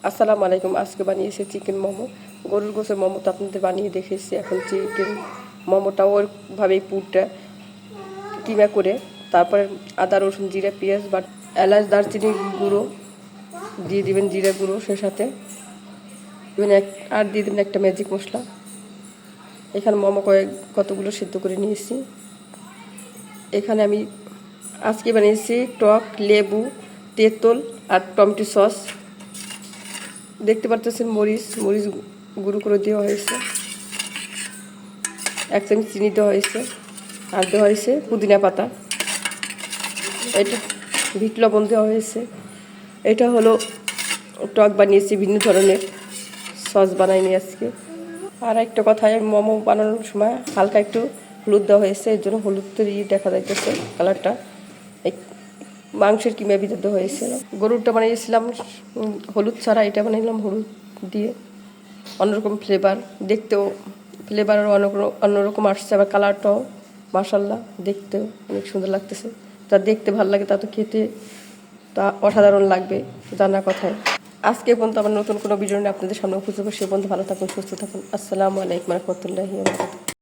আসসালামু আলাইকুম। আজকে বানিয়েছি চিকেন মোমো। গরুর গোশের মোমো তো আপনাদের বানিয়ে দেখেছি। এখন চিকেন মোমোটা ওইভাবেই পুরটা কিমা করে তারপরে আদা রসুন জিরা পেঁয়াজ বা এলাচ দারচিনি গুঁড়ো দিয়ে দিবেন, জিরা গুঁড়ো সে সাথে দিবেন আর দিয়ে দেবেন একটা ম্যাজিক মশলা। এখানে মোমো কতগুলো সিদ্ধ করে নিয়েছি। এখানে আমি আজকে বানিয়েছি টক লেবু তেঁতুল আর টমেটো সস। দেখতে পারতেছেন মরিচ গুঁড়ো করে দেওয়া হয়েছে, 1 চামচ চিনি দেওয়া হয়েছে, আর দেওয়া হয়েছে পুদিনা পাতা, এটা বিট লবণ দেওয়া হয়েছে। এটা হলো টক বানিয়েছি, ভিন্ন ধরনের সস বানাই নিয়ে আজকে। আর একটা কথা, মোমো বানানোর সময় হালকা একটু হলুদ দেওয়া হয়েছে, এর জন্য হলুদ তৈরি দেখা যাইতেছে কালারটা। মাংসের কিমা ভিতর দেওয়া হয়েছে। গরুরটা বানিয়েছিলাম হলুদ ছাড়া, এটা বানাইলাম হলুদ দিয়ে, অন্যরকম ফ্লেভার, দেখতেও ফ্লেভারও অন্যরকম আসছে, আবার কালারটাও মাশাআল্লাহ দেখতেও অনেক সুন্দর লাগতেছে। যা দেখতে ভালো লাগে তা তো খেতে তা অসাধারণ লাগবে, জানা কথায়। আজকে পর্যন্ত আবার নতুন কোনো ভিডিও নিয়ে আপনাদের সামনে উপস্থিত হবো। সে পর্যন্ত ভালো থাকুন, সুস্থ থাকুন। আসসালামু আলাইকুম ওয়া রাহমাতুল্লাহি ওয়া বারাকাতুহু।